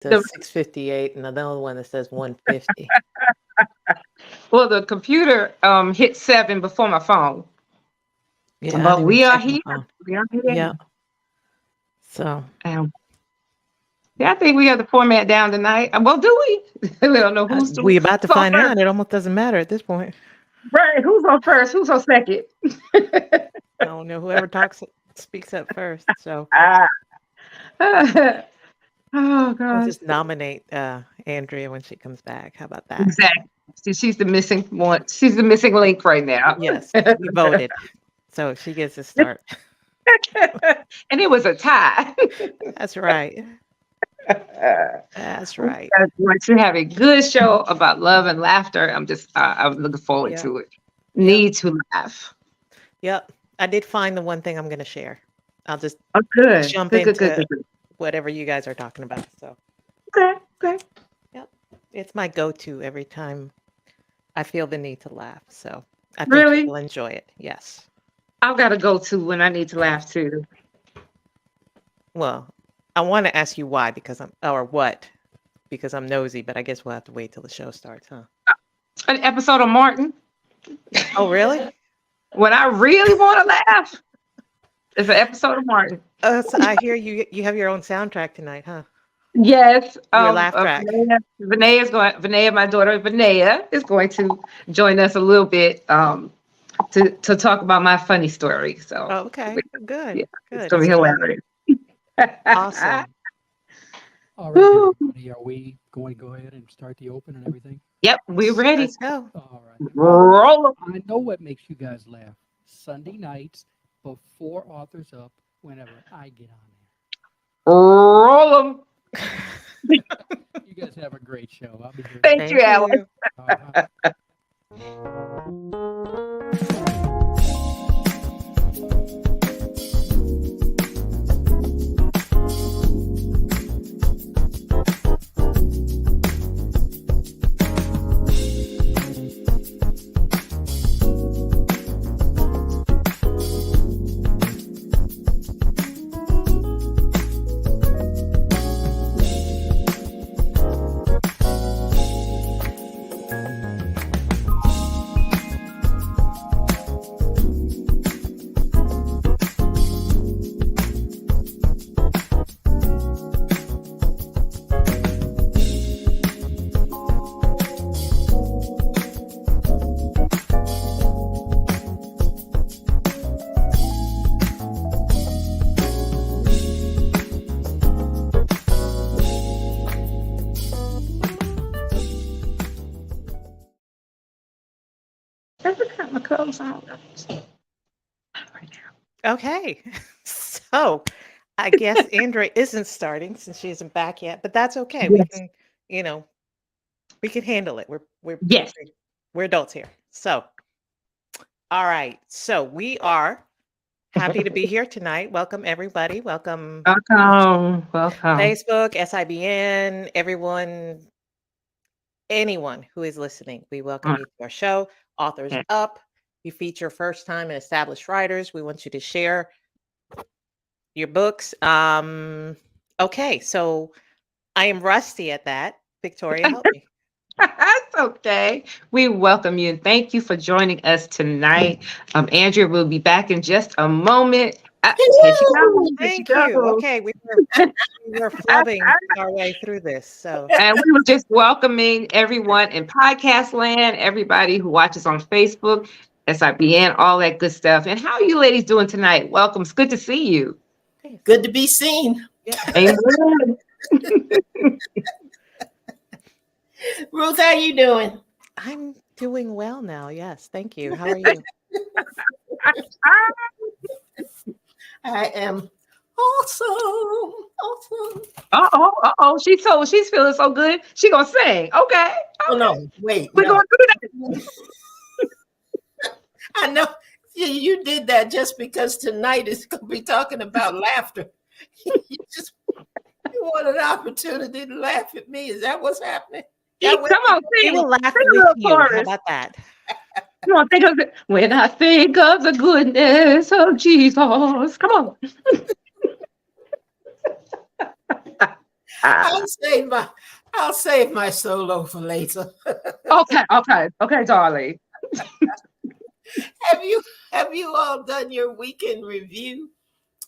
says 6:58, and another one that says 1:50. Well, the computer hit 7 before my phone, Yeah, I but didn't even we are check my here. phone. We are Yeah. here. So Um, yeah, I think we have the format down tonight. Well, do we? We don't know who's we about to who's on find first. out. It almost doesn't matter at this point. Right? Who's on first? Who's on second? I don't know. Whoever speaks up first. So Ah. Oh I'll gosh. just nominate Andrea when she comes back. How about that? Exactly. She's the missing one. She's the missing link right now. Yes, we voted. So she gets to start. And it was a tie. That's right. That's right. We're going to have a good show about love and laughter. I'm looking forward Yep. to it. Yep. Need to laugh. Yep. I did find the one thing I'm going to share. I'll just Oh, good. jump Good, into good. whatever you guys are talking about. So, Okay. yep. It's my go-to every time I feel the need to laugh. So I think Really? you'll enjoy it. Yes. I've got to go to when I need to laugh too. Well, I want to ask you why because because I'm nosy, but I guess we'll have to wait till the show starts, huh? An episode of Martin. Oh, really? When I really want to laugh, it's an episode of Martin. So I hear you have your own soundtrack tonight, huh? Yes. Your laugh track. Vinaya, my daughter Vinaya, is going to join us a little bit to talk about my funny story. So Oh, okay. Good. yeah, Good. it's gonna be hilarious. Awesome. All right, everybody, are we going to go ahead and start the open and everything? Yep, we're ready. Let's go. All right. Roll 'em. I know what makes you guys laugh. Sunday nights before Authors Up, whenever I get on Roll 'em. there. You guys have a great show. I'll be here. Thank you, Alex. All right. Let's cut my clothes on. Right now. Okay. So I guess Andrea isn't starting since she isn't back yet, but that's okay. We Yes. can, we can handle it. We're Yes. we're adults here. So, all right. So we are happy to be here tonight. Welcome everybody. Welcome Welcome. Facebook, SIBN, everyone, anyone who is listening. We welcome you to our show, Authors Yeah. Up. We feature first-time and established writers. We want you to share your books. Okay, so I am rusty at that. Victoria, help me. That's okay. We welcome you and thank you for joining us tonight. Andrea will be back in just a moment. Here she goes. Thank Here she you. goes. Okay, we were flubbing our way through this. So And we were just welcoming everyone in podcast land, everybody who watches on Facebook, SIBN, all that good stuff. And how are you ladies doing tonight? Welcome. It's good to see you. Good to be seen. yeah. Amen. Ruth, how you doing? I'm doing well now. Yes, thank you. How are you? I am awesome. Awesome. Uh-oh. She's feeling so good. She gonna sing. Okay. Oh no, wait. We're No. gonna do that. I know you did that just because tonight is going to be talking about laughter. you want an opportunity to laugh at me. Is that what's happening? Come on, We sing. will laugh Sing a with little you. How chorus. about that? Come on, think of it. When I think of the goodness of Jesus. Come on. Ah, I'll save my solo for later. okay, darling. Have you have you all done your weekend review?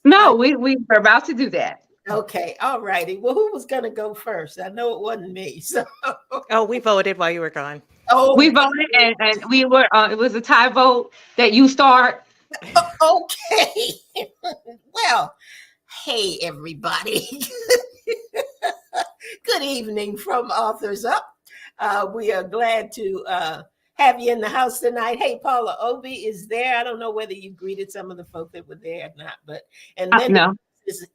No, we were about to do that. Okay, all righty. Well, who was gonna go first? I know it wasn't me. So Oh, we voted while you were gone. We oh, voted and we were it was a tie vote that you start. okay. Well, hey everybody. Good evening from Authors Up. We are glad to have you in the house tonight. Hey, Paula Obi is there. I don't know whether you greeted some of the folk that were there or not, but and then No.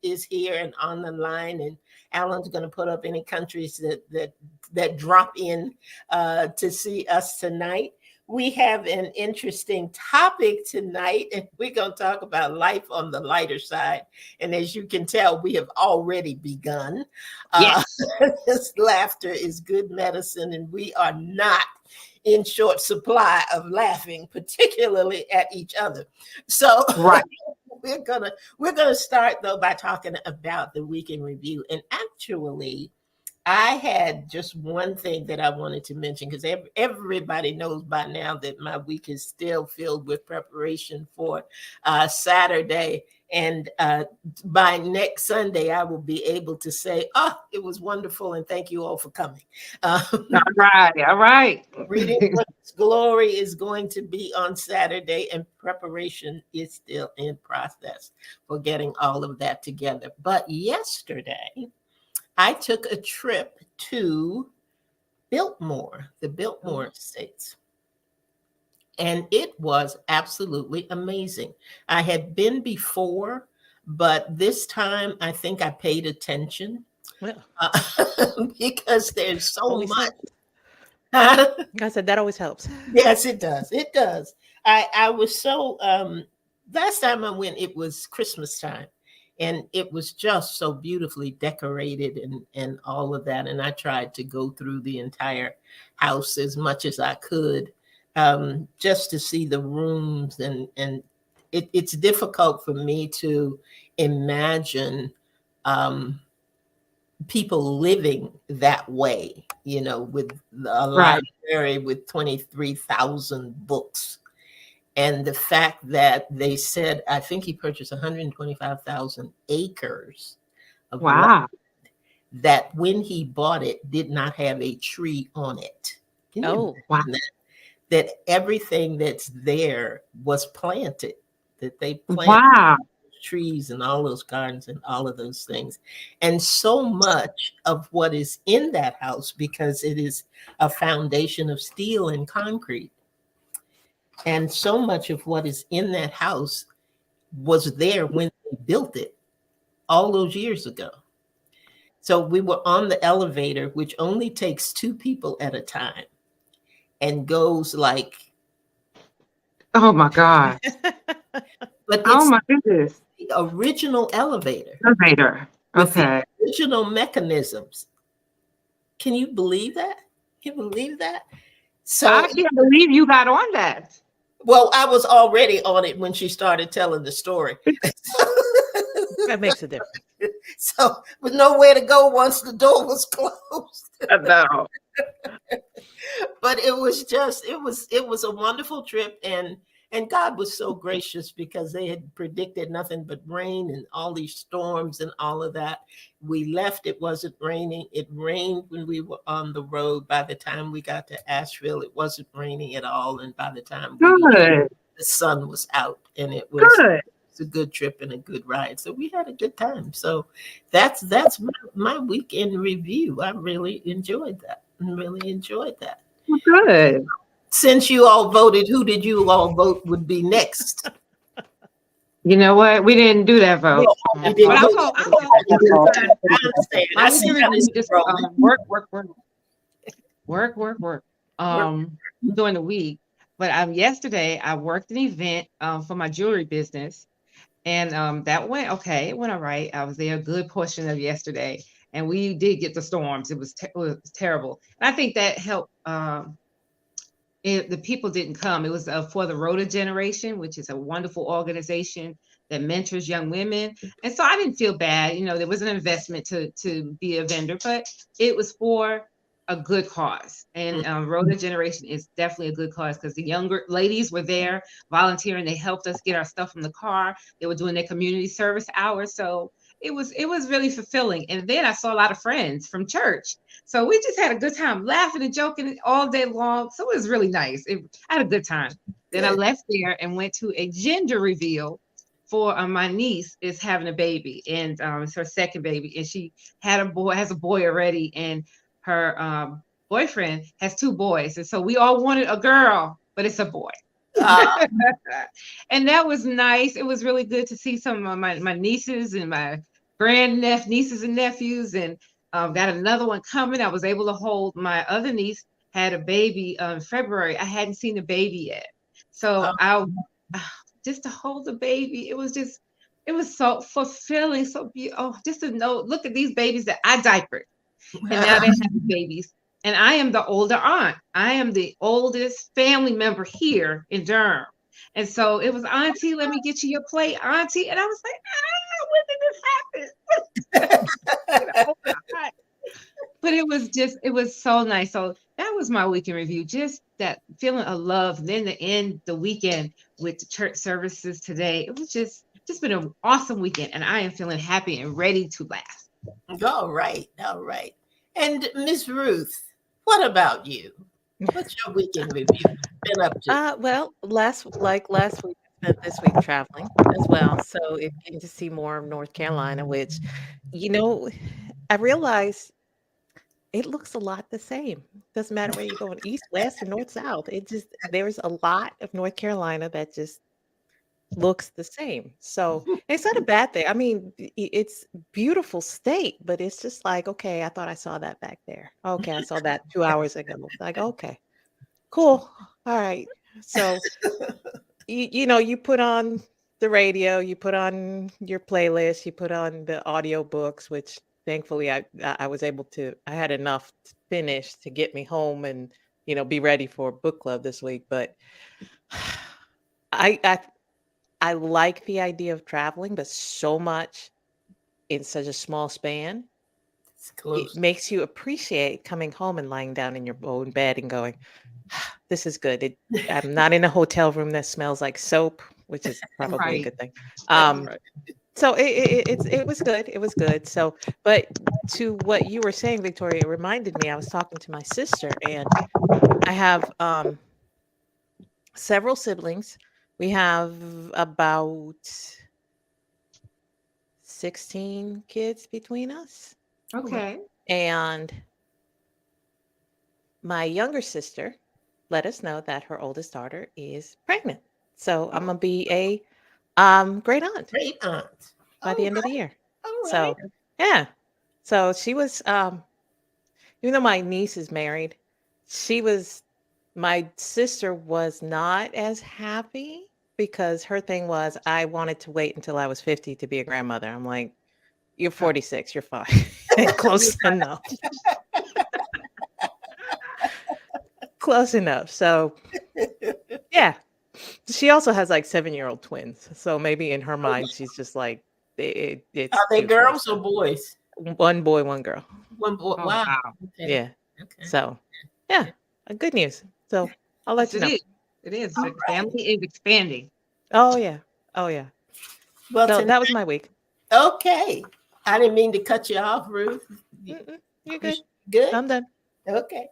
is here and on the line, and Alan's going to put up any countries that drop in to see us tonight. We have an interesting topic tonight, and we're going to talk about life on the lighter side. And as you can tell, we have already begun. Yes. This laughter is good medicine, and we are not in short supply of laughing, particularly at each other. So Right. we're gonna start though by talking about the weekend review. And actually, I had just one thing that I wanted to mention because everybody knows by now that my week is still filled with preparation for Saturday. And by next Sunday, I will be able to say, oh, it was wonderful. And thank you all for coming. All right. Reading God's Glory is going to be on Saturday, and preparation is still in process for getting all of that together. But yesterday, I took a trip to Biltmore, the Biltmore Estates. And it was absolutely amazing. I had been before, but this time I think I paid attention Well, because there's so always much. I said that always helps. Yes, it does. It does. I was so last time I went, it was Christmas time, and it was just so beautifully decorated and all of that. And I tried to go through the entire house as much as I could, just to see the rooms. And it's difficult for me to imagine people living that way, you know, with a Right. library with 23,000 books. And the fact that they said, I think he purchased 125,000 acres of land Wow. that when he bought it did not have a tree on it. Can you Oh, Wow. imagine that everything that's there was planted, that they planted Wow. trees and all those gardens and all of those things. And so much of what is in that house, because it is a foundation of steel and concrete, and so much of what is in that house was there when they built it all those years ago. So we were on the elevator, which only takes 2 people at a time and goes like, Oh my God. but Oh it's my goodness. the original elevator Elevator. with the Okay. original mechanisms. Can you believe that? Can you believe that? So, I can't believe you got on that. well, I was already on it when she started telling the story. that makes a difference. So, with nowhere to go once the door was closed. No. But it was a wonderful trip, and God was so gracious because they had predicted nothing but rain and all these storms and all of that. We left, it wasn't raining. It rained when we were on the road. By the time we got to Asheville, it wasn't raining at all, and by the time we left, Good. the sun was out, and it was Good. a good trip and a good ride. So we had a good time. So that's my weekend review. I really enjoyed that. Good. Since you all voted, who did you all vote would be next? You know what? We didn't do that vote. You didn't But I'll vote. go. I understand. I My see weekend how this review just is rolling. work. During the week. But yesterday I worked an event for my jewelry business, and that went okay. It went all right. I was there a good portion of yesterday, and we did get the storms. It was terrible, and I think that helped. The people didn't come. It was for the Rhoda Generation, which is a wonderful organization that mentors young women. And so I didn't feel bad. There was an investment to be a vendor, but it was for a good cause. And Rhoda Generation is definitely a good cause because the younger ladies were there volunteering. They helped us get our stuff from the car. They were doing their community service hours. So it was really fulfilling. And then I saw a lot of friends from church. So we just had a good time laughing and joking all day long. So it was really nice. I had a good time. Then I left there and went to a gender reveal for my niece is having a baby, and it's her second baby, and she has a boy already, and her boyfriend has 2 boys, and so we all wanted a girl, but it's a boy. And that was nice. It was really good to see some of my nieces and my nieces and nephews, and got another one coming. I was able to hold my other niece, had a baby in February. I hadn't seen the baby yet. So just to hold the baby, it was so fulfilling, so beautiful. Just to know, look at these babies that I diapered, and now they have babies. And I am the older aunt. I am the oldest family member here in Durham. And so it was, Auntie, let me get you your plate, Auntie. And I was like, when did this happen? But it was so nice. So that was my weekend review. Just that feeling of love. And then to end the weekend with the church services today. It was just been an awesome weekend. And I am feeling happy and ready to laugh. All right. And Miss Ruth, what about you? What's your weekend review been up to? Well, last week, I spent this week traveling as well. So getting to see more of North Carolina, which, I realized it looks a lot the same. Doesn't matter where you're going, east, west, or north, south. There's a lot of North Carolina that just looks the same. So it's not a bad thing. I mean, it's beautiful state, but it's just like, okay, I thought I saw that back there. Okay, I saw that 2 hours ago. Like, okay, cool. All right. So you put on the radio, you put on your playlist, you put on the audio books, which thankfully I was able to. I had enough to finish to get me home and be ready for book club this week. But I like the idea of traveling, but so much in such a small span, It's it close. makes you appreciate coming home and lying down in your own bed and going, this is good. I'm not in a hotel room that smells like soap, which is probably a Right. good thing. Right. So it was good. It was good. So, but to what you were saying, Victoria, it reminded me, I was talking to my sister, and I have several siblings. We have about 16 kids between us. Okay. And my younger sister let us know that her oldest daughter is pregnant. So I'm going to be a great aunt Great aunt. by the end of the year. All right. So, yeah. So she was, even though my niece is married, my sister was not as happy because her thing was, I wanted to wait until I was 50 to be a grandmother. I'm like, you're 46, you're fine. Close enough. Close enough. So, yeah. She also has like 7-year-old twins. So maybe in her mind, she's just like, it's Are they too girls close. or boys? One boy, one girl. One boy. Oh, Wow. wow. Okay. Yeah. Okay. So, yeah, good news. So I'll let you know. It is. All The right. family is expanding. Oh, yeah. Oh, yeah. Well, So tonight, that was my week. okay. I didn't mean to cut you off, Ruth. Mm-mm, you're good. Good. I'm done. Okay.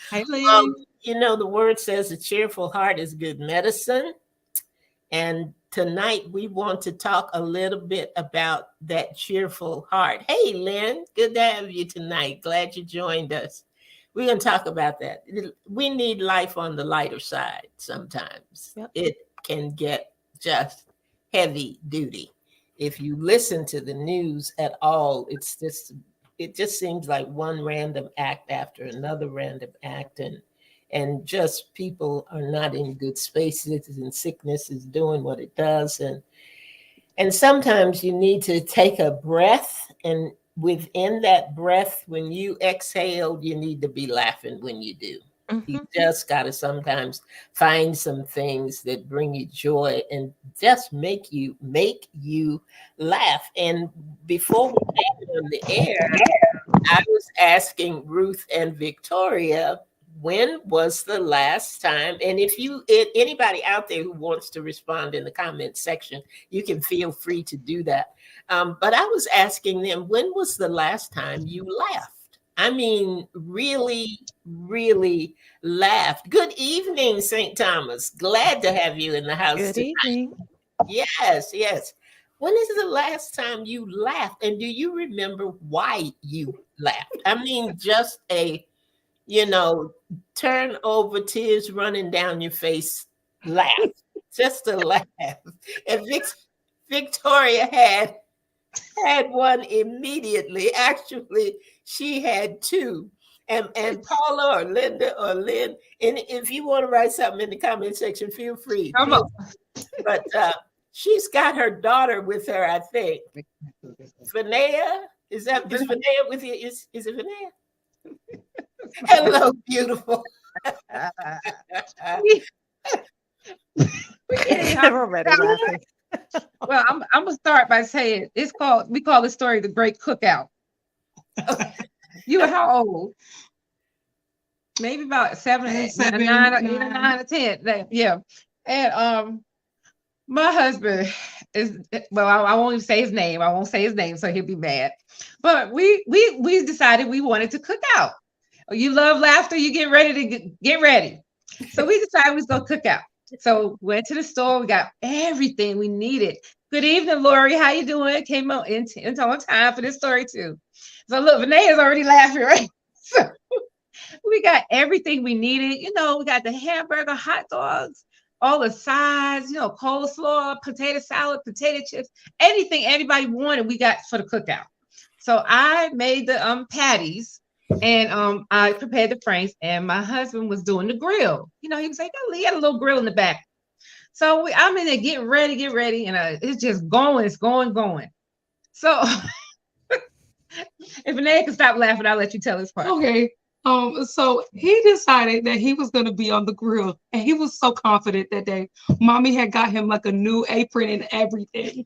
Hey, Well, Lynn. the word says a cheerful heart is good medicine. And tonight we want to talk a little bit about that cheerful heart. Hey, Lynn, good to have you tonight. Glad you joined us. We're going to talk about that. We need life on the lighter side sometimes. Yep. It can get just heavy duty. If you listen to the news at all, it just seems like one random act after another random act, and just people are not in good spaces, and sickness is doing what it does, and sometimes you need to take a breath, and within that breath, when you exhale, you need to be laughing when you do. You Mhm. just got to sometimes find some things that bring you joy and just make you laugh. And before we came on the air, I was asking Ruth and Victoria, when was the last time? And if anybody out there who wants to respond in the comment section, you can feel free to do that. But I was asking them, when was the last time you laughed? I mean, really, really laughed. Good evening, St. Thomas. Glad to have you in the house Good today. evening. Yes, yes. When is the last time you laughed? And do you remember why you laughed? I mean, just a, turn over, tears running down your face, laugh. Just a laugh. And Victoria had one immediately. Actually, she had two. And Paula or Linda or Lynn, and if you want to write something in the comment section, feel free. Come on. But she's got her daughter with her, I think. Vinaya, is Vinaya with you? Is it Vinaya? Hello, beautiful. I'm already laughing. Well, I'm gonna start by saying we call the story the Great Cookout. You were how old? Maybe about 7, 8, 9, or 10. Yeah. And my husband is, well, I won't even say his name. I won't say his name, so he'll be mad. But we decided we wanted to cook out. You love laughter, you get ready to get ready. So we decided we was gonna cook out. So went to the store, we got everything we needed. Good evening, Lori. How you doing? Came out in on time for this story too. So look, Vinay is already laughing, right? So we got everything we needed. We got the hamburger, hot dogs, all the sides, coleslaw, potato salad, potato chips, anything anybody wanted, we got for the cookout. So I made the patties, and I prepared the franks, and my husband was doing the grill. He was like, oh, he had a little grill in the back. So I'm in there getting ready, and it's just going, it's going. So if Vinay can stop laughing, I'll let you tell his part. Okay. So he decided that he was gonna be on the grill, and he was so confident that day. Mommy had got him like a new apron and everything.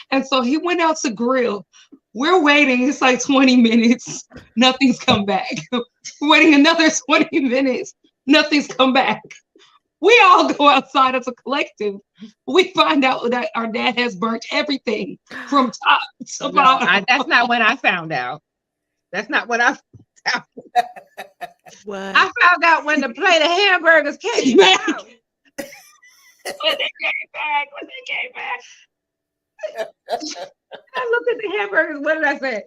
And so he went out to grill. We're waiting, it's like 20 minutes, nothing's come back. We're waiting another 20 minutes, nothing's come back. We all go outside as a collective. We find out that our dad has burnt everything from top to bottom. That's not what I found out. That's not what I found out. What? I found out when the plate of hamburgers came back. When they came back. I looked at the hamburgers. What did I say?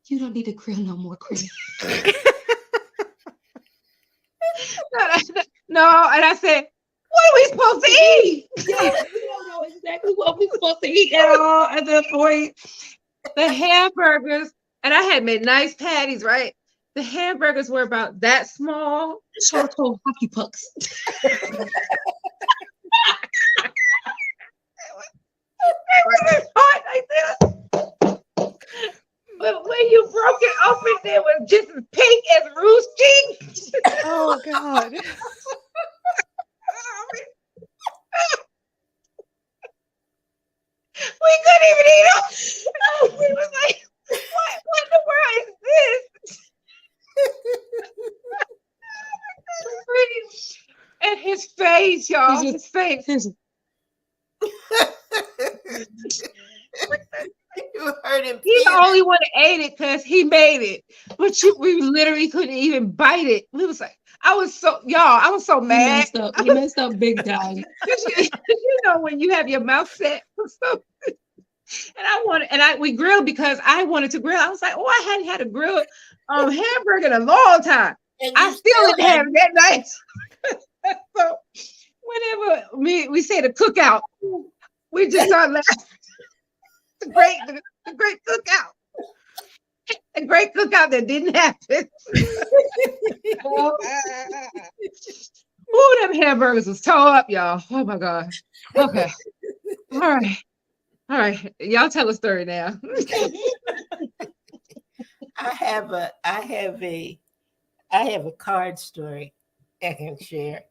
You don't need to grill no more, Chris. No, and I said, what are we supposed to eat? Yes, we don't know exactly what we're supposed to eat at all at that point. The hamburgers, and I had made nice patties, right? The hamburgers were about that small. Charcoal hockey pucks. But when you broke it open, it was just as pink as Ruth's cheeks. Oh God. We couldn't even eat them. We was like, what in the world is this? And his face, y'all. His face. You heard him. He's the only one that ate it because he made it. But we literally couldn't even bite it. We was like, I was so mad. He messed up big time. When you have your mouth set for something. And we grilled because I wanted to grill. I was like, I hadn't had a grilled hamburger in a long time. I still didn't have it that night. So whenever we say the cookout, we just start laughing. The great cookout. A great cookout that didn't happen. Ooh, them hamburgers was tore up, y'all. Oh my gosh. Okay. All right. Y'all tell a story now. I have a card story I can share.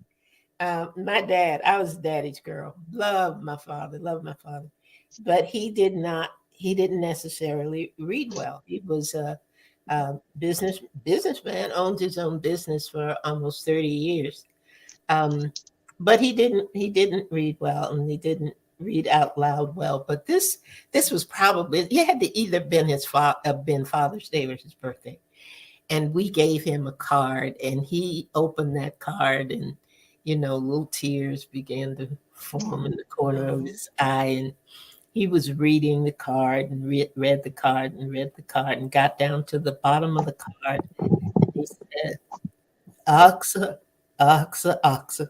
My dad, I was a daddy's girl. Loved my father, but he didn't necessarily read well. He was a businessman, owned his own business for almost 30 years. But he didn't read well, and he didn't read out loud well. But this was probably, it had to either been Father's Day or his birthday. And we gave him a card, and he opened that card, and little tears began to form in the corner of his eye. And he was reading the card and read the card and read the card and got down to the bottom of the card. He said, "Oxa, oxa, oxa."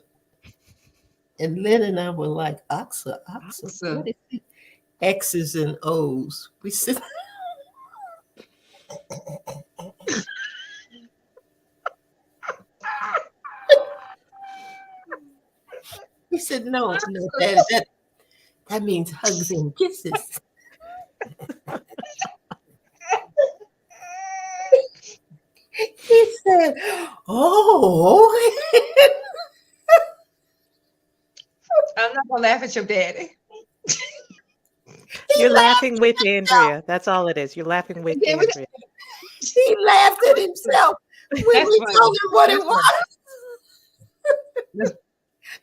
And Lynn and I were like, "Oxa, oxa, Oxa. what is it?" X's and O's. We said, he said, no, that means hugs and kisses. He said, "Oh." I'm not gonna laugh at your daddy. You're laughing with Andrea. That's all it is. You're laughing with Yeah, Andrea. He laughed at himself when That's we funny. told him what it That's was.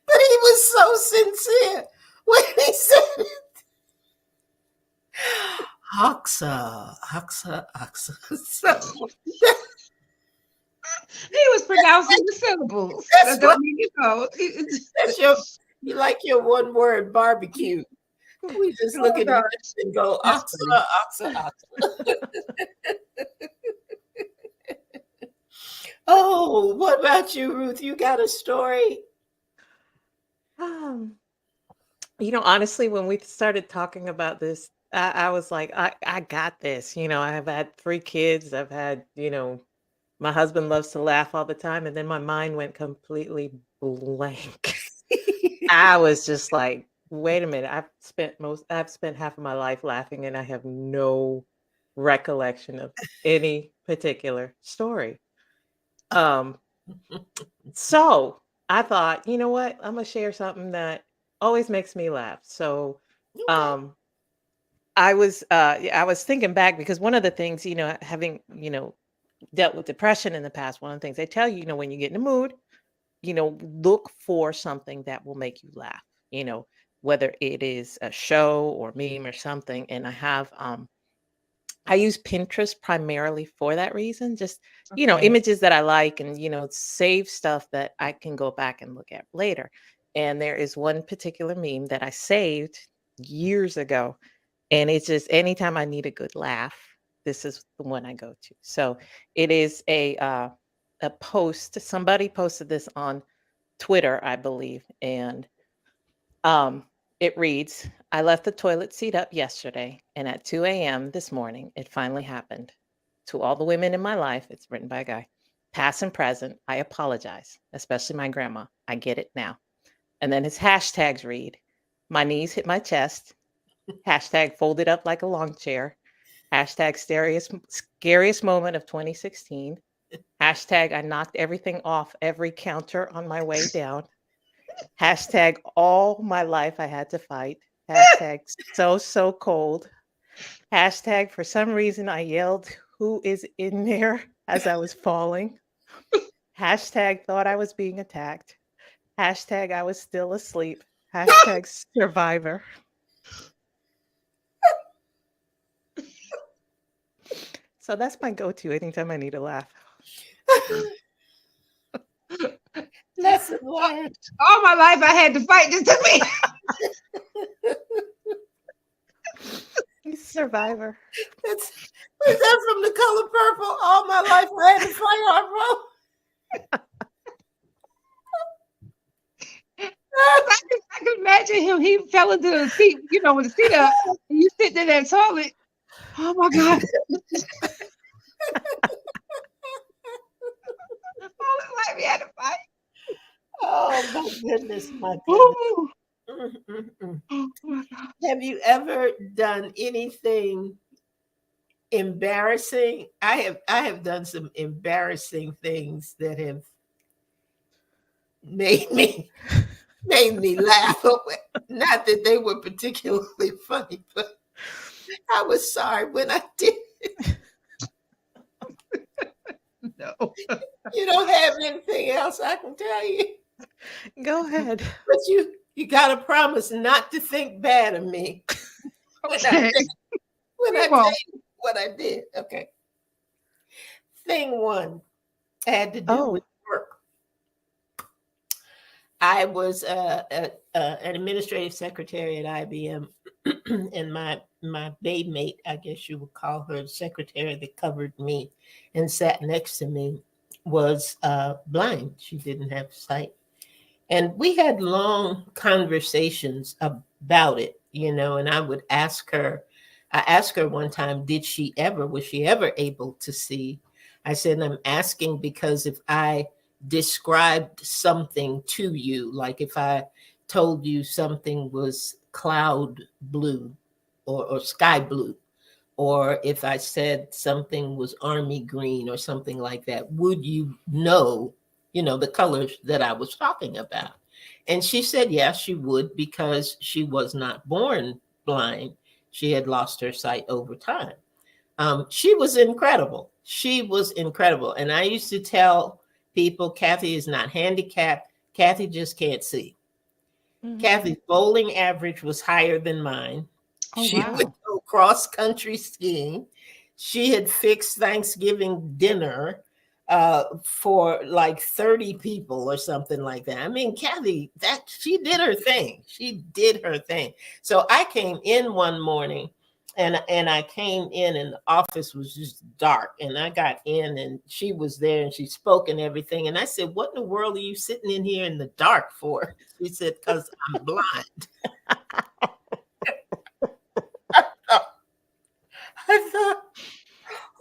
But he was so sincere when he said it. Oxa, oxa, oxa. So He was pronouncing the syllables. That's That don't what- mean, that's you like your one word barbecue. We just look at gosh. this and go, That's oxa, oxa, oxa. Oh, what about you, Ruth? You got a story? Honestly, when we started talking about this, I was like, I got this. I have had 3 kids. I've had, my husband loves to laugh all the time. And then my mind went completely blank. I was just like, wait a minute. I've spent half of my life laughing, and I have no recollection of any particular story. So I thought, you know what? I'm gonna share something that always makes me laugh. So I was thinking back, because one of the things, having, dealt with depression in the past, one of the things they tell you, when you get in the mood, look for something that will make you laugh, whether it is a show or meme or something. And I use Pinterest primarily for that reason. Just, Okay. images that I like, and, save stuff that I can go back and look at later. And there is one particular meme that I saved years ago. And it's just anytime I need a good laugh, this is the one I go to. So it is a post. Somebody posted this on Twitter, I believe. And it reads, "I left the toilet seat up yesterday, and at 2 a.m. this morning, it finally happened. To all the women in my life," it's written by a guy, "past and present, I apologize, especially my grandma. I get it now." And then his hashtags read, "My knees hit my chest," hashtag "folded up like a lawn chair," hashtag "scariest moment of 2016," hashtag "I knocked everything off every counter on my way down," hashtag "all my life I had to fight," hashtag "so cold," hashtag "for some reason I yelled, 'Who is in there?' as I was falling," hashtag "thought I was being attacked," hashtag "I was still asleep," hashtag "survivor." So that's my go-to anytime I need to laugh. Lesson learned. All my life I had to fight this to me. Survivor. Was that from The Color Purple? All my life I had to fight hard road. I can imagine him. He fell into the seat, with the seat up, and you sitting in that toilet. Oh my God. All his life he had to fight. Oh my goodness, my goodness. Ooh. Mm-mm-mm. Oh my God. Have you ever done anything Embarrassing. I have done some embarrassing things that have made me laugh. Not that they were particularly funny, but I was sorry when I did. No. You don't have anything else I can tell you, Go ahead. but you got to promise not to think bad of me when I Okay. when I We tell won't. you what I did. Okay. Thing one had to do Oh. with work. I was an administrative secretary at IBM, and my bay mate, I guess you would call her, the secretary that covered me and sat next to me, was blind. She didn't have sight, and we had long conversations about it, And I would ask her. I asked her one time, was she ever able to see? I said, I'm asking because if I described something to you, like if I told you something was cloud blue or sky blue, or if I said something was army green or something like that, would you know, the colors that I was talking about? And she said, yes, she would, because she was not born blind. She had lost her sight over time. She was incredible. She was incredible. And I used to tell people, Kathy is not handicapped. Kathy just can't see. Mhm. Kathy's bowling average was higher than mine. Oh, She wow. would go cross country skiing. She had fixed Thanksgiving dinner for like 30 people or something like that. I mean, Kathy, she did her thing. She did her thing. So I came in one morning and I came in and the office was just dark. And I got in and she was there and she spoke and everything. And I said, what in the world are you sitting in here in the dark for? She said, because I'm blind. I thought,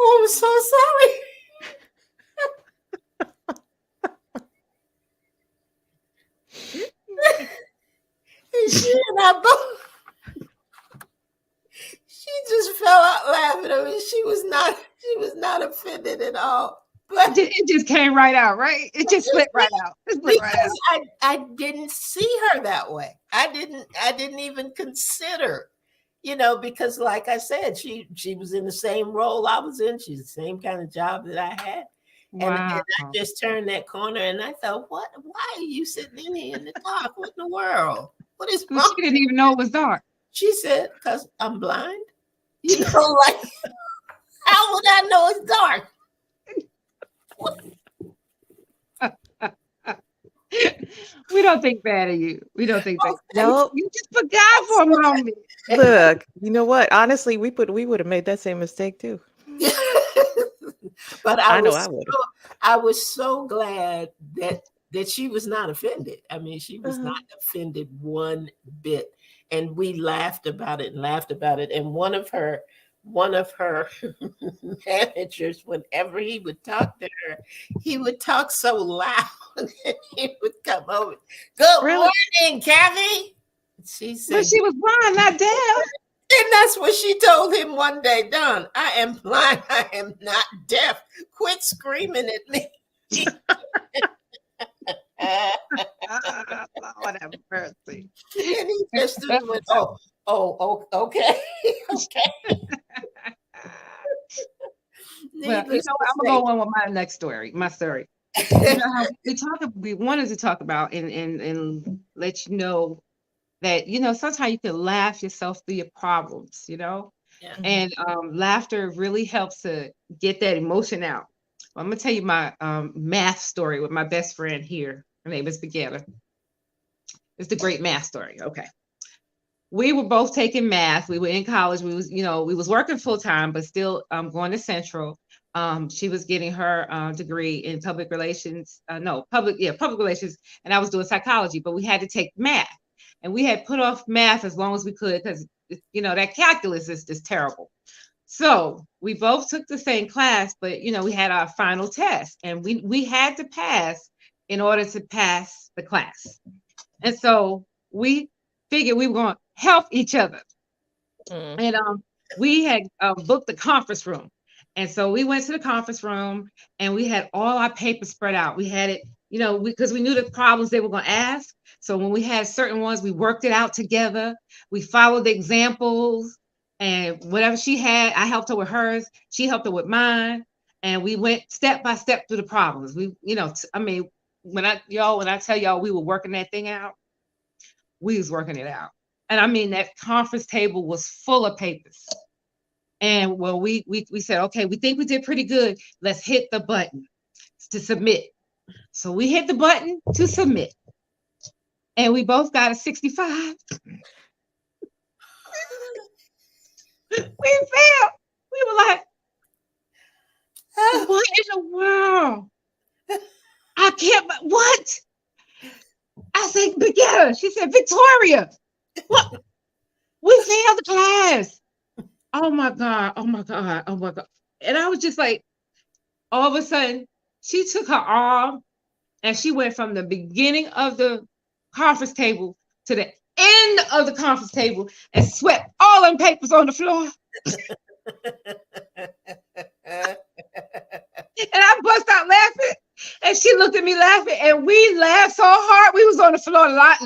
oh, I'm so sorry. And she and I both, she just fell out laughing. I mean, she was not offended at all. But It just came right out, right? It just split right out. It split right out. because I didn't see her that way. I didn't even consider, because like I said, she was in the same role I was in. She's the same kind of job that I had. And Wow. I just turned that corner and I thought, why are you sitting in here in the dark? What in the world? What is Well, wrong? she didn't even know it was dark. She said, because I'm blind. Like, how would I know it's dark? We don't think bad of you. We don't think bad. No, You just forgot for a moment. look, you know what? Honestly, we would have made that same mistake too. But I know I would have. I was so glad that she was not offended. I mean, she was Uh-huh. not offended one bit. And we laughed about it and laughed about it. And one of her managers, whenever he would talk to her, he would talk so loud and he would come over. Good Really? morning, Kathy. She said, But she was blind, not deaf. and that's what she told him one day, Don. I am blind. I am not deaf. Quit screaming at me. Lord have mercy. And he just went, oh, okay. Okay. Well, Needless to I'm say, gonna go on with my next story. My story. You know how we wanted to talk about and let you know that sometimes you can laugh yourself through your problems, Yeah. and laughter really helps to get that emotion out. Well, I'm gonna tell you my math story with my best friend here. Her name is Begetta. It's the great math story. Okay. We were both taking math. We were in college. We was working full time, but still going to Central. She was getting her degree in public relations. Public relations, and I was doing psychology. But we had to take math, and we had put off math as long as we could because that calculus is just terrible. So we both took the same class, but we had our final test, and we had to pass in order to pass the class. And so we figured we were going to help each other. Mm. And we had booked the conference room. And so we went to the conference room and we had all our papers spread out. We had it, because we knew the problems they were going to ask. So when we had certain ones, we worked it out together. We followed the examples, and whatever she had, I helped her with hers. She helped her with mine. And we went step by step through the problems. When I tell y'all we were working that thing out, we was working it out. And I mean, that conference table was full of papers. And well, we said, okay, we think we did pretty good. Let's hit the button to submit. So we hit the button to submit. And we both got a 65. We failed. We were like, what in the world? I can't, what? I said, Beginner. She said, Victoria, what? We failed the class. Oh my God. Oh my God. Oh my God. And I was just like, all of a sudden, she took her arm and she went from the beginning of the conference table to the end of the conference table and swept all them papers on the floor. And I bust out laughing, and she looked at me laughing, and we laughed so hard we was on the floor a lot.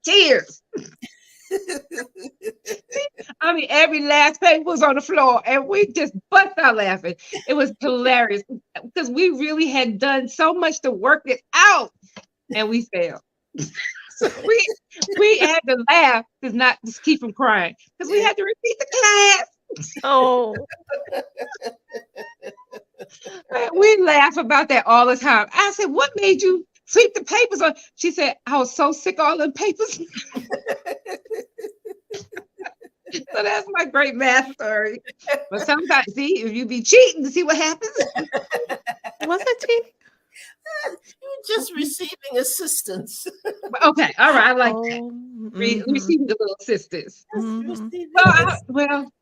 Tears. Every last paper was on the floor, and we just bust out laughing. It was hilarious because we really had done so much to work it out, and we failed. So we had to laugh to not just keep from crying because we had to repeat the class. Oh, We laugh about that all the time. I said, what made you sweep the papers on? She said, I was so sick of all them papers. So that's my great math story. But sometimes, see, if you be cheating to see what happens. wasn't cheating? You're just receiving assistance. Okay, all right. I like that. Oh, Receiving the little assistance. Receiving Well,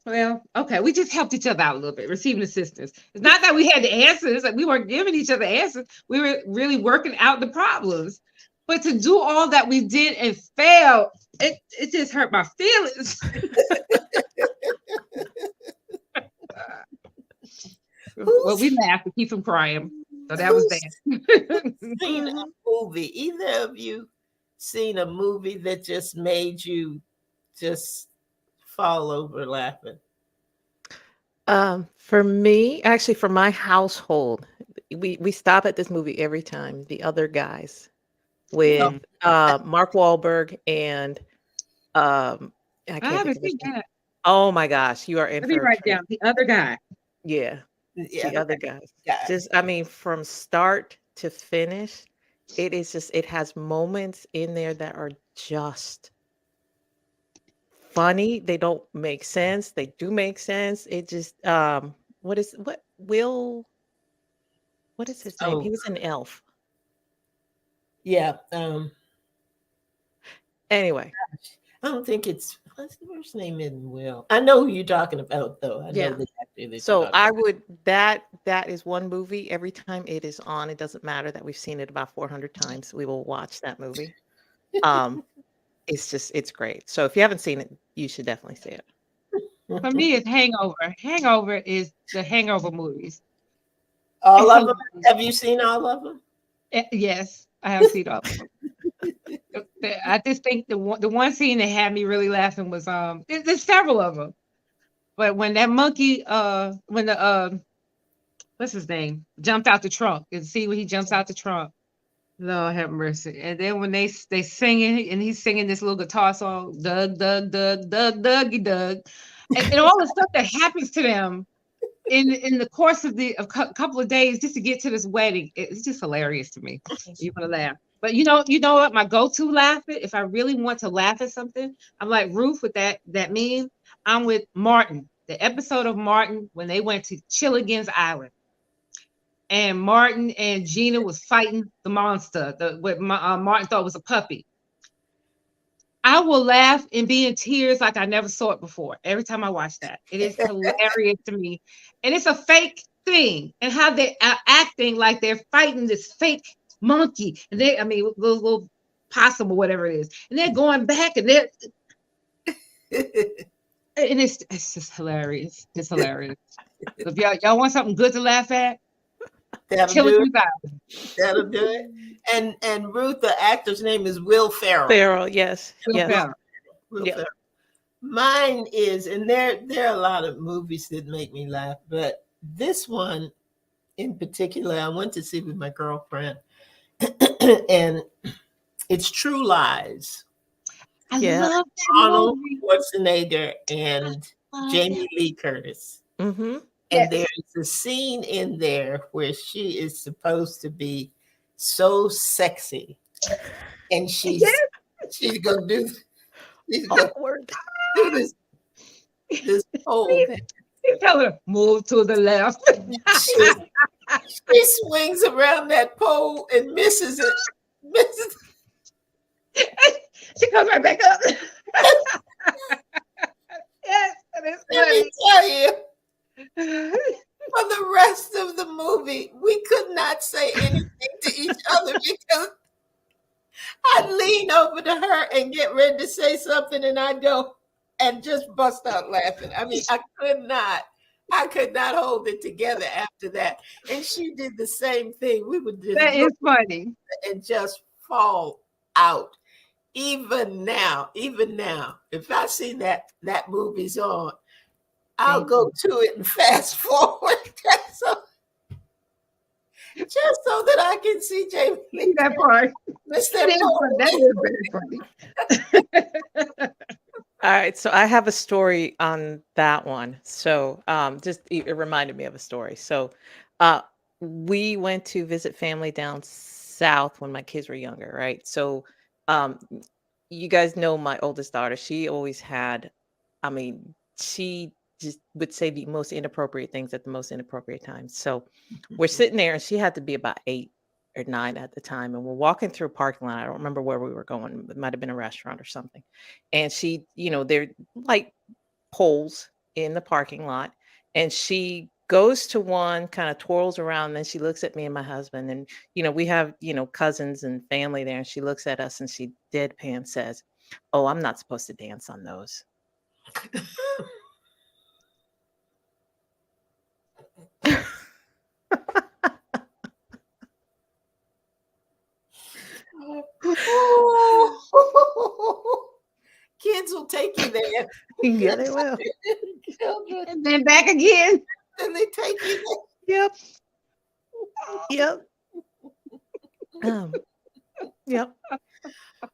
okay. We just helped each other out a little bit, receiving assistance. It's not that we had the answers, like we weren't giving each other answers. We were really working out the problems. But to do all that we did and fail, it just hurt my feelings. Well, we laughed to keep from crying. So that was that. seen a movie. Either of you seen a movie that just made you just fall over laughing? For me, actually, for my household, we stop at this movie every time. The Other Guys with Mark Wahlberg and I I can't haven't think of his seen name. that. Oh my gosh, you are in Let me for a write treat. down the other guy. Yeah, The Yeah, Other Guys. guys. From start to finish, it has moments in there that are just funny. They don't make sense. They do make sense. It just what is his name? He Oh, was an elf. yeah. Anyway, I don't think it's what's the first name isn't Will. I know who you're talking about though. I yeah. know the actor that you're So talking I about. would that is one movie. Every time it is on, it doesn't matter that we've seen it about 400 times. We will watch that movie. It's great. So if you haven't seen it, you should definitely see it. For me, it's Hangover. Hangover is the Hangover movies. All It's of them. Have you seen all of them? Yes, I have seen all of them. I just think the one scene that had me really laughing was there's several of them, but when that monkey when the what's his name jumped out the trunk and see when he jumps out the trunk, Lord have mercy. And then when they singing and he's singing this little guitar song, Doug, Doug, Doug, Doug, Dougie, Doug, and all the stuff that happens to them in the course of a couple of days just to get to this wedding, it's just hilarious to me. You're gonna laugh. But you know what? My go-to laugh if I really want to laugh at something, I'm like Ruth with that meme. I'm with Martin. The episode of Martin when they went to Chilligan's Island. And Martin and Gina was fighting the monster, what Martin thought was a puppy. I will laugh and be in tears like I never saw it before. Every time I watch that, it is hilarious to me, and it's a fake thing. And how they are acting like they're fighting this fake monkey, and little possum or whatever it is, and they're going back and they're And it's just hilarious. It's hilarious. So if y'all want something good to laugh at, That'll Killer do it. 2000. That'll do it. And Ruth, the actor's name is Will Ferrell. Farrell, yes, Will yes. Ferrell. Will Yeah. Ferrell. Mine is, and there are a lot of movies that make me laugh, but this one in particular, I went to see with my girlfriend, and it's True Lies. I Yeah. love that Arnold movie. Schwarzenegger and Love Jamie that. Lee Curtis. Mm-hmm. And Yes. there's a scene in there where she is supposed to be so sexy, and she's gonna do Awkward. do this whole. He tell her, move to the left. She swings around that pole and misses it. Misses. She comes right back up. Yes, that is Let me funny. tell you, for the rest of the movie, we could not say anything to each other because I'd lean over to her and get ready to say something, and I'd go and just bust out laughing. I mean, I could not hold it together after that. And she did the same thing. We would just That look is funny. and just fall out. Even now, if I see that movie's on, I'll Thank go to it and fast forward just so that I can see Jamie Lee. That part. Mr. That is Paul. very funny. All right, so I have a story on that one. So it reminded me of a story. So we went to visit family down south when my kids were younger, right? So you guys know my oldest daughter. She always had, I mean, she just would say the most inappropriate things at the most inappropriate times. So we're sitting there and she had to be about 8 or 9 at the time. And we're walking through a parking lot. I don't remember where we were going. It might have been a restaurant or something. And she, they're like poles in the parking lot. And she goes to one, kind of twirls around, and then she looks at me and my husband. And, we have, cousins and family there. And she looks at us and she deadpan says, "Oh, I'm not supposed to dance on those." Kids will take you there. Yeah, they will. Children, And then back again. and they take you there. Yep. Yep.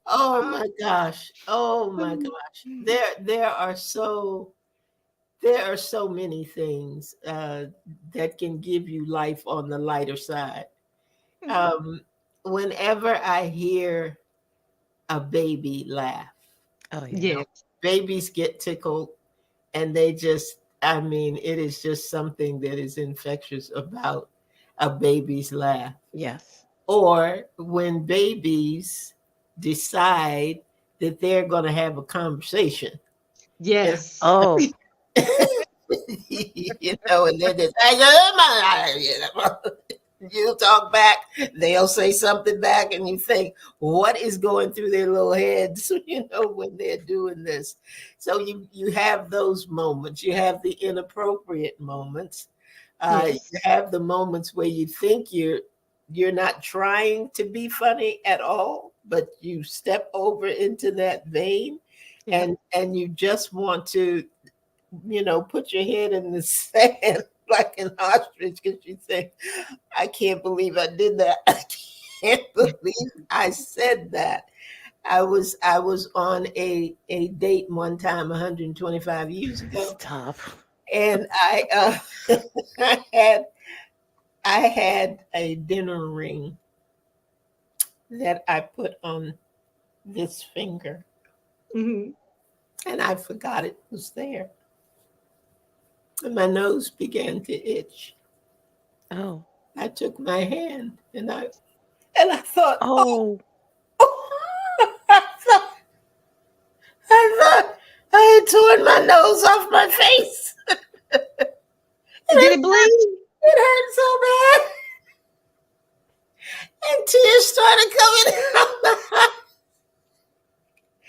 Oh my gosh. Oh my gosh. There are so many things that can give you life on the lighter side. Whenever I hear a baby laugh, Oh yeah. Yes. babies get tickled, and they just, I mean, it is just something that is infectious about a baby's laugh. Yes. Or when babies decide that they're going to have a conversation. Yes. Oh, And they're just, you talk back, they'll say something back, and you think, what is going through their little heads, when they're doing this? So you have those moments. You have the inappropriate moments. Yes. You have the moments where you think you're not trying to be funny at all, but you step over into that vein, Yeah. and you just want to, put your head in the sand like an ostrich, because you think, I can't believe I did that. I can't believe I said that. I was on a date one time 125 years ago, tough. and I had a dinner ring that I put on this finger, Mhm. and I forgot it was there. And my nose began to itch. Oh. I took my hand and I thought, Oh. I thought I had torn my nose off my face. Did it bleed? It hurt so bad. And tears started coming out.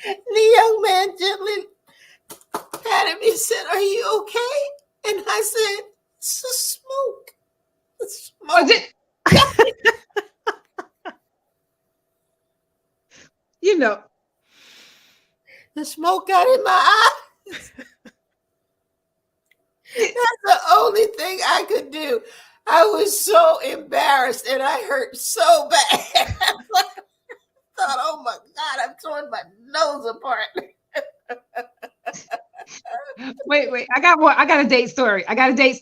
The young man gently patted me and said, "Are you okay?" And I said, "It's the smoke. The Was smoke." it? You know, The smoke got in my eyes. That's the only thing I could do. I was so embarrassed and I hurt so bad. I thought, oh my God, I'm torn my nose apart. wait. I got one. I got a date story. Okay.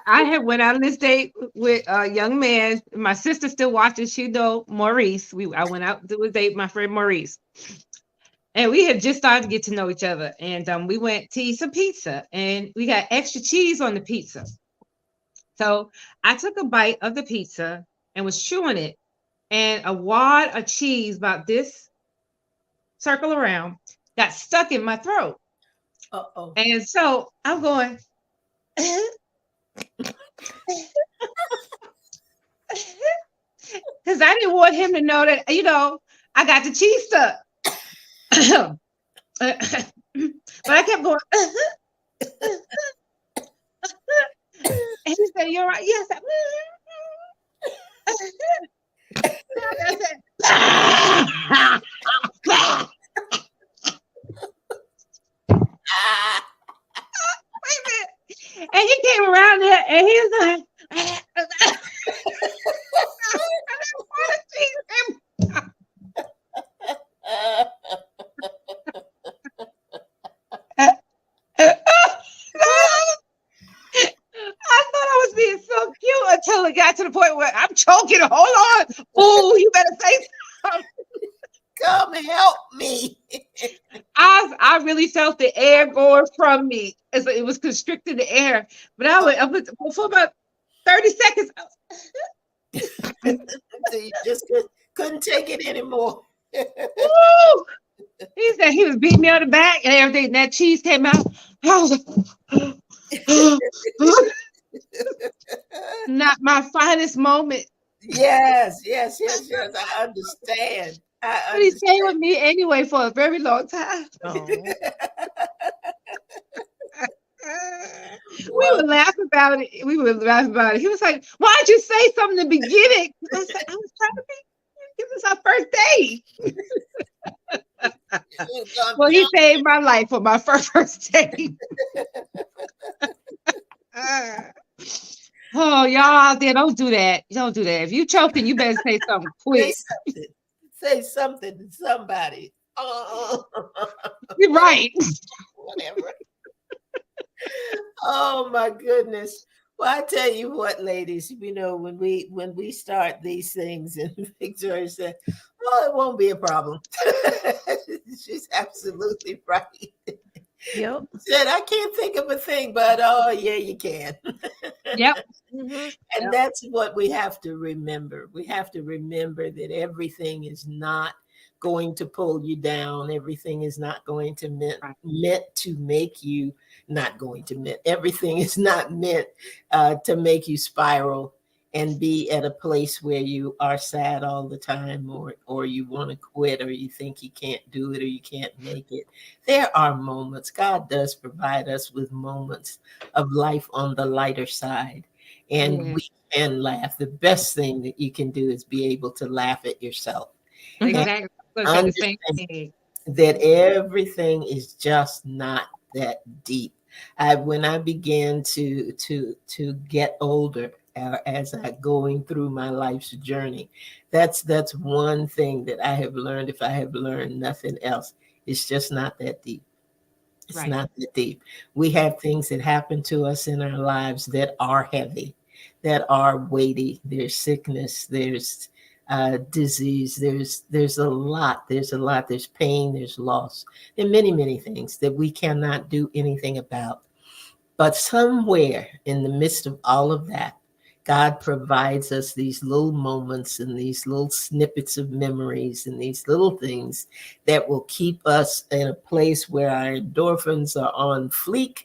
I had went out on this date with a young man. My sister still watches. She know Maurice. I went out to a date with my friend Maurice. And we had just started to get to know each other. And we went to eat some pizza. And we got extra cheese on the pizza. So I took a bite of the pizza and was chewing it. And a wad of cheese about this circle around got stuck in my throat. Uh-oh. And so I'm going, because I didn't want him to know that, I got the cheese stuck. But I kept going, and he said, "You're right." Yes. I said, wait a minute. And he came around there and he was like, I thought I was being so cute until it got to the point where I'm choking. Hold on. Oh, you better say something. Come help me. I really felt the air going from me. It was constricting the air. But I went for about 30 seconds. So you just couldn't take it anymore. Woo! He said he was beating me on the back and everything. That cheese came out. I was like, not my finest moment. Yes. I understand. But he stayed with me anyway for a very long time. Oh. We would laugh about it. He was like, "Why'd you say something in the beginning?" I said, "I was trying to be. This is our first date." Well, he saved my life for my first date. Oh, y'all out there, don't do that. Don't do that. If you choking, you better say something quick. Say something to somebody. Oh, You're right. whatever. Oh my goodness. Well, I tell you what, ladies, when we start these things, and Victoria said, "Oh, it won't be a problem." She's absolutely right. Yep. Said, "I can't think of a thing, but oh yeah, you can." Yep. And that's what we have to remember. We have to remember that everything is not going to pull you down. Everything is not going to meant to make you not going to meant. Everything is not meant to make you spiral and be at a place where you are sad all the time, or you want to quit, or you think you can't do it, or you can't make it. There are moments. God does provide us with moments of life on the lighter side, and we can laugh. The best thing that you can do is be able to laugh at yourself. Exactly. Understand that everything is just not that deep. When I began to get older, as I going through my life's journey, that's one thing that I have learned. If I have learned nothing else, it's just not that deep. It's not that deep. We have things that happen to us in our lives that are heavy, that are weighty. There's sickness, there's disease, there's a lot. There's pain, there's loss, and many things that we cannot do anything about. But somewhere in the midst of all of that, God provides us these little moments and these little snippets of memories and these little things that will keep us in a place where our endorphins are on fleek,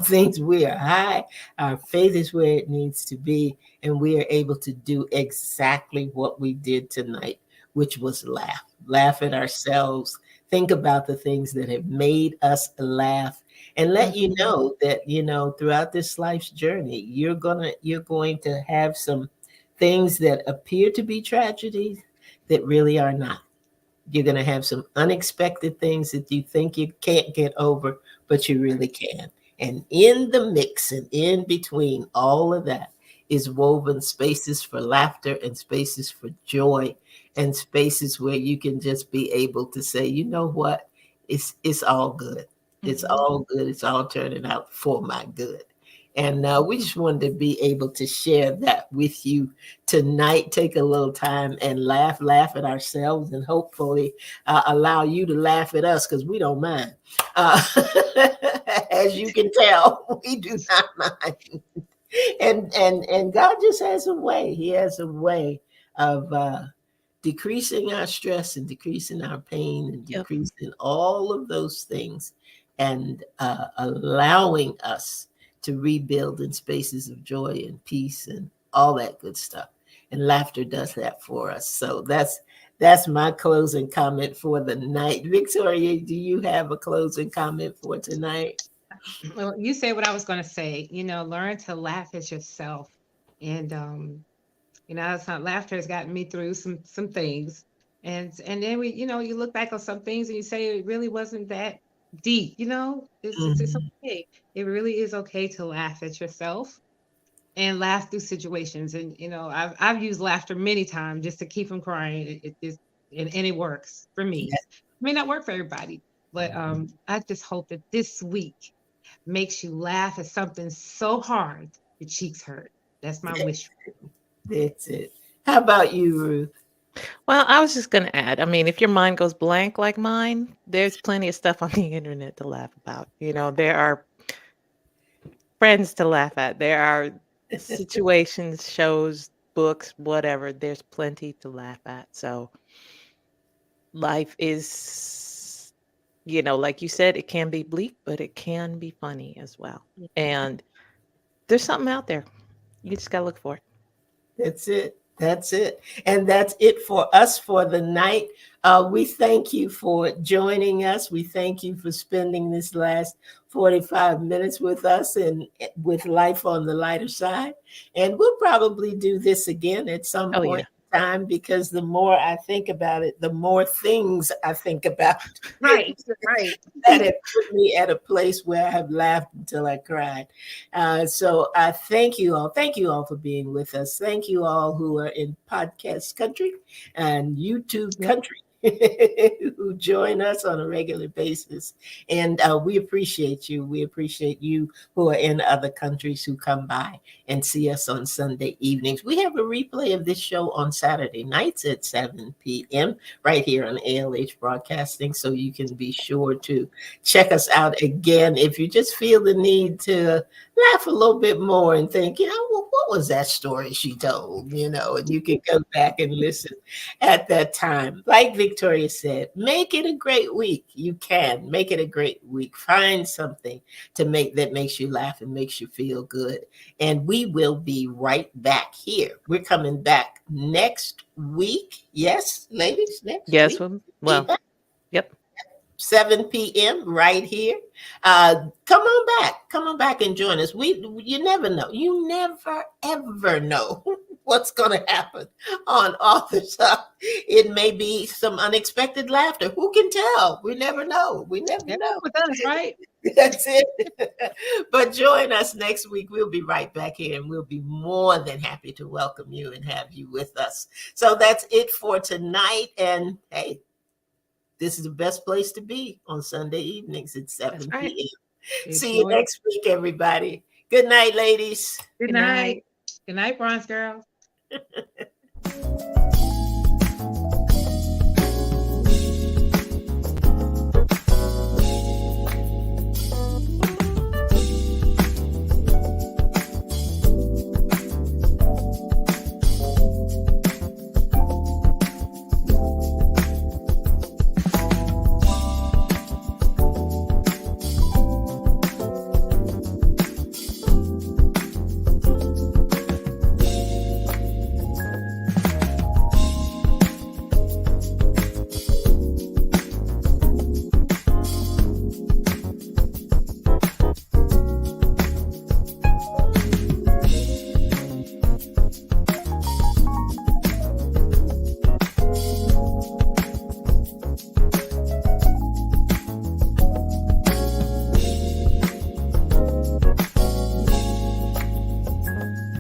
things, we are high, our faith is where it needs to be, and we are able to do exactly what we did tonight, which was laugh at ourselves, think about the things that have made us laugh, and let you know that, throughout this life's journey, you're going to have some things that appear to be tragedies that really are not. You're going to have some unexpected things that you think you can't get over, but you really can. And in the mix and in between all of that is woven spaces for laughter and spaces for joy and spaces where you can just be able to say, you know what, it's all good. It's all good. It's all turning out for my good. And we just wanted to be able to share that with you tonight. Take a little time and laugh at ourselves, and hopefully allow you to laugh at us, because we don't mind. As you can tell, we do not mind. And God just has a way. He has a way of decreasing our stress and decreasing our pain and decreasing all of those things, and allowing us to rebuild in spaces of joy and peace and all that good stuff. And laughter does that for us. So that's my closing comment for the night. Victoria, do you have a closing comment for tonight? Well, you said what I was going to say. Learn to laugh at yourself, and laughter has gotten me through some things, and then you look back on some things and you say it really wasn't that deep. It's okay. It really is okay to laugh at yourself and laugh through situations. And I've used laughter many times just to keep from crying. And it works for me. It may not work for everybody, but I just hope that this week makes you laugh at something so hard your cheeks hurt. That's my wish. That's it. How about you, Ruth? Well, I was just going to add, I mean, if your mind goes blank like mine, there's plenty of stuff on the internet to laugh about. There are friends to laugh at. There are situations, shows, books, whatever. There's plenty to laugh at. So life is, like you said, it can be bleak, but it can be funny as well. And there's something out there. You just got to look for it. That's it. That's it. And that's it for us for the night. We thank you for joining us. We thank you for spending this last 45 minutes with us and with Life on the Lighter Side. And we'll probably do this again at some point in time, because the more I think about it, the more things I think about. Right. That have put me at a place where I have laughed until I cried. So I thank you all. Thank you all for being with us. Thank you all who are in podcast country and YouTube country who join us on a regular basis. And we appreciate you. We appreciate you who are in other countries who come by and see us on Sunday evenings. We have a replay of this show on Saturday nights at 7 p.m. right here on ALH Broadcasting. So you can be sure to check us out again if you just feel the need to laugh a little bit more and think, well, what was that story she told? And you can go back and listen at that time. Like Victoria said, make it a great week. You can make it a great week. Find something to make that makes you laugh and makes you feel good. And we will be right back here. We're coming back next week. Yes, ladies, next week. Well, yep. 7 p.m. right here. Come on back and join us. You never know. You never ever know what's going to happen on Authors Up. It may be some unexpected laughter. Who can tell? We never know. We never know. With us, right? That's it. But join us next week. We'll be right back here, and we'll be more than happy to welcome you and have you with us. So that's it for tonight. And hey, this is the best place to be on Sunday evenings at 7 p.m. See you next week, everybody. Good night, ladies. Good night. Good night, Bronze Girl.